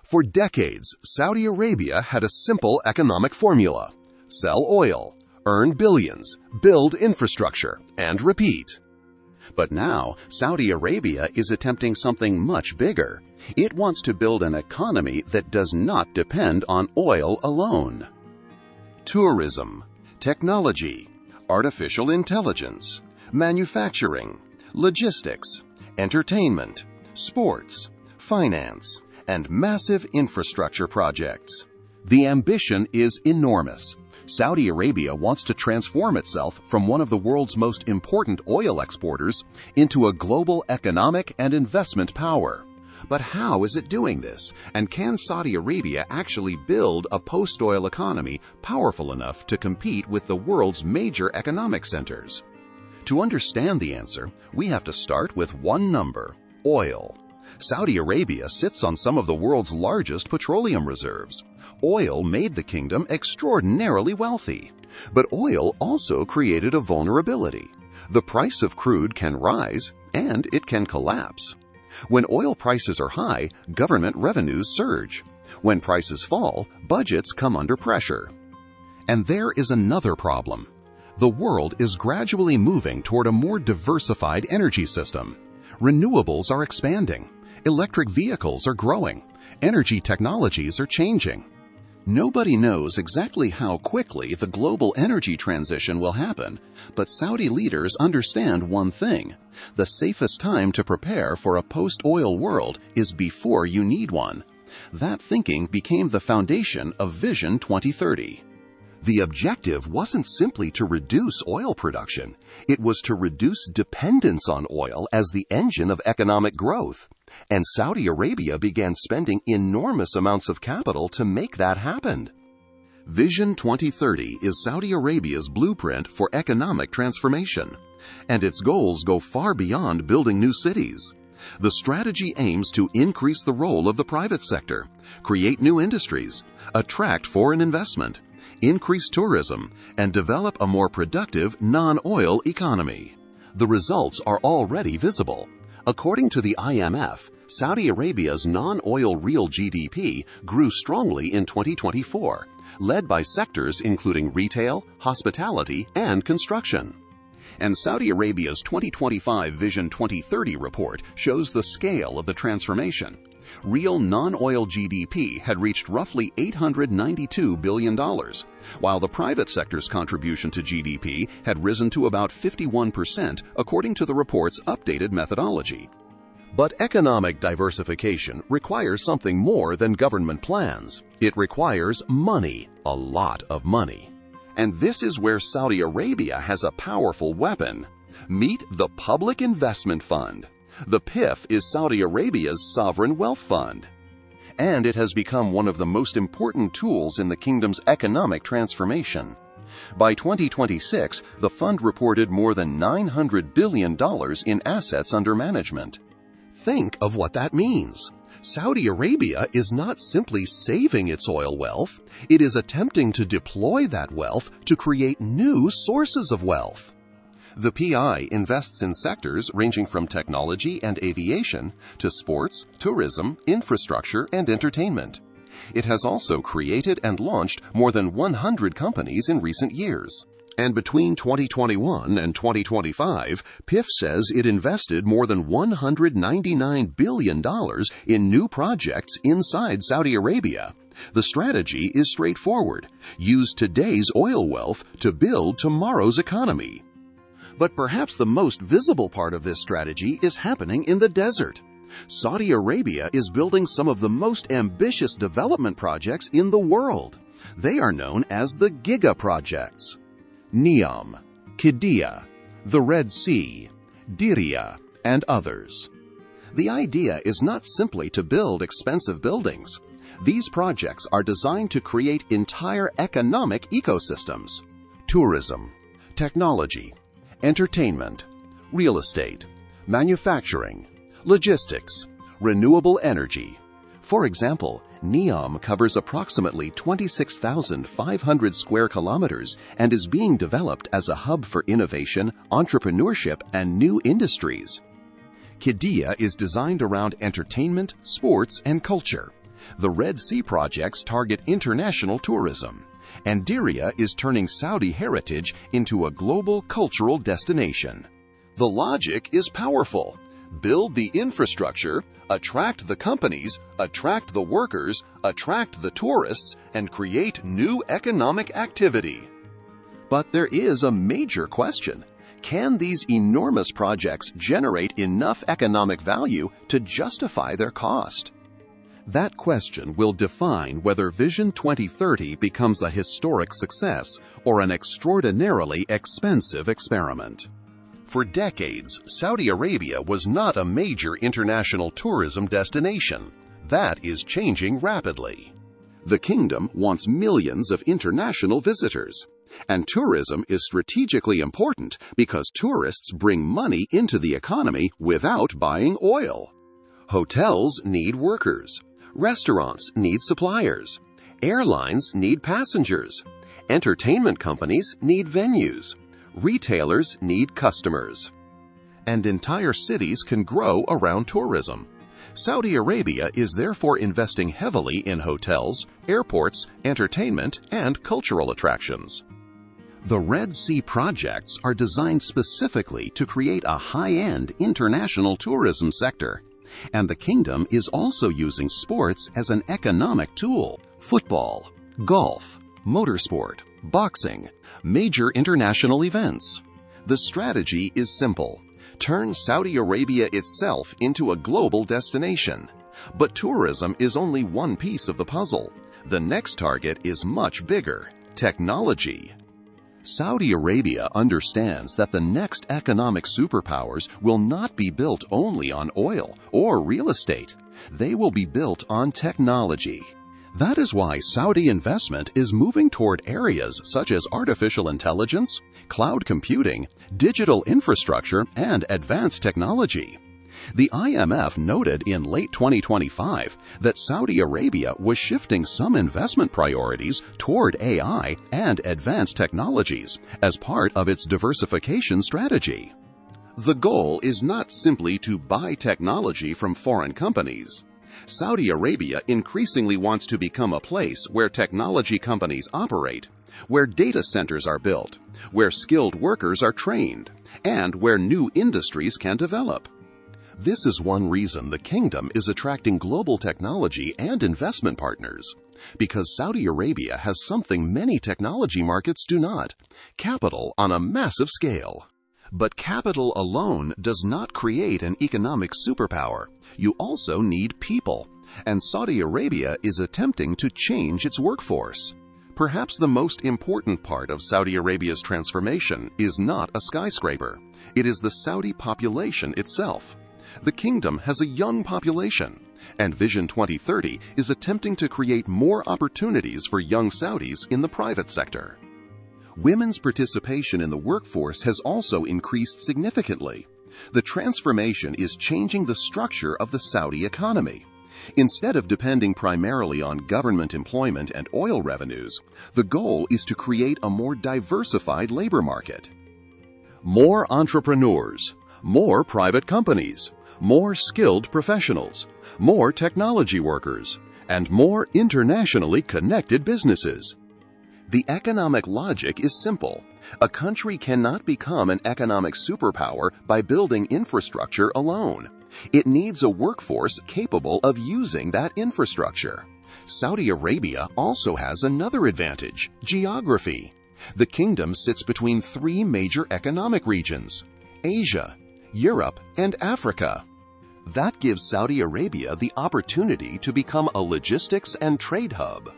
For decades, Saudi Arabia had a simple economic formula: sell oil, earn billions, build infrastructure, and repeat. But now, Saudi Arabia is attempting something much bigger. It wants to build an economy that does not depend on oil alone. Tourism, technology, artificial intelligence, manufacturing, logistics, entertainment, sports, finance, and massive infrastructure projects. The ambition is enormous. Saudi Arabia wants to transform itself from one of the world's most important oil exporters into a global economic and investment power. But how is it doing this? And can Saudi Arabia actually build a post-oil economy powerful enough to compete with the world's major economic centers? To understand the answer, we have to start with one number: oil. Saudi Arabia sits on some of the world's largest petroleum reserves. Oil made the kingdom extraordinarily wealthy. But oil also created a vulnerability. The price of crude can rise, and it can collapse. When oil prices are high, government revenues surge. When prices fall, budgets come under pressure. And there is another problem. The world is gradually moving toward a more diversified energy system. Renewables are expanding. Electric vehicles are growing. Energy technologies are changing. Nobody knows exactly how quickly the global energy transition will happen, but Saudi leaders understand one thing: the safest time to prepare for a post-oil world is before you need one. That thinking became the foundation of Vision 2030. The objective wasn't simply to reduce oil production, it was to reduce dependence on oil as the engine of economic growth. And Saudi Arabia began spending enormous amounts of capital to make that happen. Vision 2030 is Saudi Arabia's blueprint for economic transformation, and its goals go far beyond building new cities. The strategy aims to increase the role of the private sector, create new industries, attract foreign investment, increase tourism, and develop a more productive non-oil economy. The results are already visible. According to the IMF, Saudi Arabia's non-oil real GDP grew strongly in 2024, led by sectors including retail, hospitality, and construction. And Saudi Arabia's 2025 Vision 2030 report shows the scale of the transformation. Real non-oil GDP had reached roughly $892 billion, while the private sector's contribution to GDP had risen to about 51% according to the report's updated methodology. But economic diversification requires something more than government plans. It requires money, a lot of money. And this is where Saudi Arabia has a powerful weapon. Meet the Public Investment Fund. The PIF is Saudi Arabia's sovereign wealth fund. And it has become one of the most important tools in the kingdom's economic transformation. By 2026, the fund reported more than $900 billion in assets under management. Think of what that means. Saudi Arabia is not simply saving its oil wealth, it is attempting to deploy that wealth to create new sources of wealth. The PI invests in sectors ranging from technology and aviation to sports, tourism, infrastructure, and entertainment. It has also created and launched more than 100 companies in recent years. And between 2021 and 2025, PIF says it invested more than $199 billion in new projects inside Saudi Arabia. The strategy is straightforward: use today's oil wealth to build tomorrow's economy. But perhaps the most visible part of this strategy is happening in the desert. Saudi Arabia is building some of the most ambitious development projects in the world. They are known as the giga-projects. NEOM, Qiddiya, the Red Sea, Diriyah, and others. The idea is not simply to build expensive buildings. These projects are designed to create entire economic ecosystems: tourism, technology, entertainment, real estate, manufacturing, logistics, renewable energy. For example, NEOM covers approximately 26,500 square kilometers and is being developed as a hub for innovation, entrepreneurship, and new industries. Qiddiya is designed around entertainment, sports, and culture. The Red Sea projects target international tourism, and Diriyah is turning Saudi heritage into a global cultural destination. The logic is powerful. Build the infrastructure, attract the companies, attract the workers, attract the tourists, and create new economic activity. But there is a major question. Can these enormous projects generate enough economic value to justify their cost? That question will define whether Vision 2030 becomes a historic success or an extraordinarily expensive experiment. For decades, Saudi Arabia was not a major international tourism destination. That is changing rapidly. The kingdom wants millions of international visitors. And tourism is strategically important because tourists bring money into the economy without buying oil. Hotels need workers. Restaurants need suppliers. Airlines need passengers. Entertainment companies need venues. Retailers need customers. And entire cities can grow around tourism. Saudi Arabia is therefore investing heavily in hotels, airports, entertainment, and cultural attractions. The Red Sea projects are designed specifically to create a high-end international tourism sector. And the kingdom is also using sports as an economic tool. Football, golf, motorsport, boxing, major international events. The strategy is simple. Turn Saudi Arabia itself into a global destination. But tourism is only one piece of the puzzle. The next target is much bigger: technology. Saudi Arabia understands that the next economic superpowers will not be built only on oil or real estate. They will be built on technology. That is why Saudi investment is moving toward areas such as artificial intelligence, cloud computing, digital infrastructure, and advanced technology. The IMF noted in late 2025 that Saudi Arabia was shifting some investment priorities toward AI and advanced technologies as part of its diversification strategy. The goal is not simply to buy technology from foreign companies. Saudi Arabia increasingly wants to become a place where technology companies operate, where data centers are built, where skilled workers are trained, and where new industries can develop. This is one reason the kingdom is attracting global technology and investment partners, because Saudi Arabia has something many technology markets do not: capital on a massive scale. But capital alone does not create an economic superpower. You also need people, and Saudi Arabia is attempting to change its workforce. Perhaps the most important part of Saudi Arabia's transformation is not a skyscraper. It is the Saudi population itself. The kingdom has a young population, and Vision 2030 is attempting to create more opportunities for young Saudis in the private sector. Women's participation in the workforce has also increased significantly. The transformation is changing the structure of the Saudi economy. Instead of depending primarily on government employment and oil revenues, the goal is to create a more diversified labor market. More entrepreneurs, more private companies, more skilled professionals, more technology workers, and more internationally connected businesses. The economic logic is simple. A country cannot become an economic superpower by building infrastructure alone. It needs a workforce capable of using that infrastructure. Saudi Arabia also has another advantage: geography. The kingdom sits between three major economic regions: Asia, Europe, and Africa. That gives Saudi Arabia the opportunity to become a logistics and trade hub.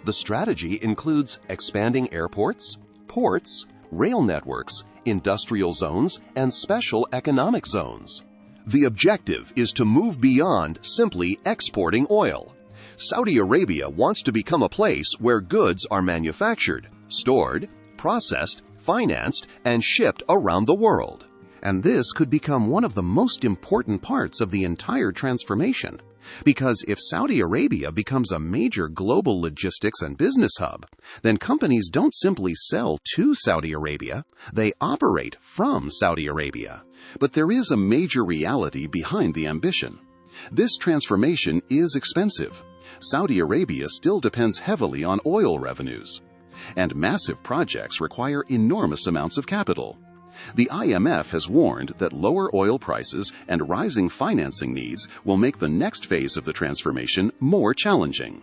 The strategy includes expanding airports, ports, rail networks, industrial zones, and special economic zones. The objective is to move beyond simply exporting oil. Saudi Arabia wants to become a place where goods are manufactured, stored, processed, financed, and shipped around the world. And this could become one of the most important parts of the entire transformation. Because if Saudi Arabia becomes a major global logistics and business hub, then companies don't simply sell to Saudi Arabia, they operate from Saudi Arabia. But there is a major reality behind the ambition. This transformation is expensive. Saudi Arabia still depends heavily on oil revenues. And massive projects require enormous amounts of capital. The IMF has warned that lower oil prices and rising financing needs will make the next phase of the transformation more challenging.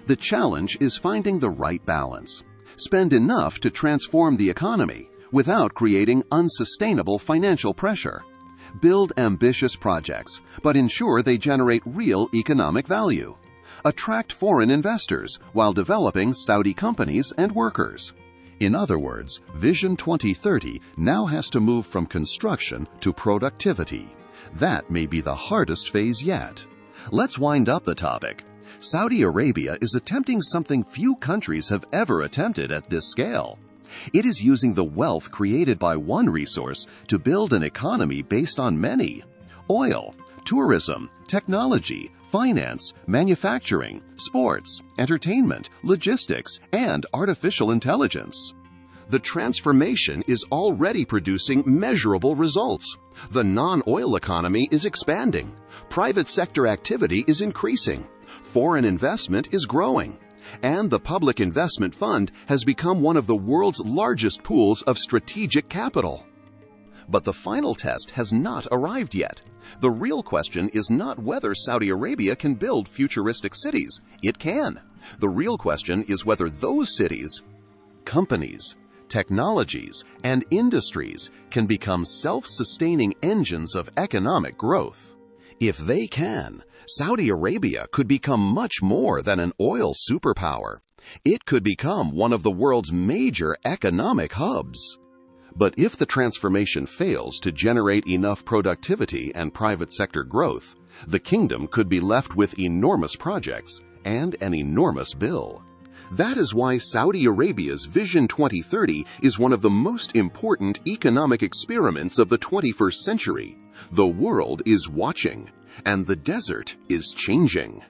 The challenge is finding the right balance. Spend enough to transform the economy without creating unsustainable financial pressure. Build ambitious projects, but ensure they generate real economic value. Attract foreign investors while developing Saudi companies and workers. In other words, Vision 2030 now has to move from construction to productivity. That may be the hardest phase yet. Let's wind up the topic. Saudi Arabia is attempting something few countries have ever attempted at this scale. It is using the wealth created by one resource to build an economy based on many: oil, tourism, technology, finance, manufacturing, sports, entertainment, logistics, and artificial intelligence. The transformation is already producing measurable results. The non-oil economy is expanding. Private sector activity is increasing. Foreign investment is growing. And the Public Investment Fund has become one of the world's largest pools of strategic capital. But the final test has not arrived yet. The real question is not whether Saudi Arabia can build futuristic cities. It can. The real question is whether those cities, companies, technologies, and industries can become self-sustaining engines of economic growth. If they can, Saudi Arabia could become much more than an oil superpower. It could become one of the world's major economic hubs. But if the transformation fails to generate enough productivity and private sector growth, the kingdom could be left with enormous projects and an enormous bill. That is why Saudi Arabia's Vision 2030 is one of the most important economic experiments of the 21st century. The world is watching, and the desert is changing.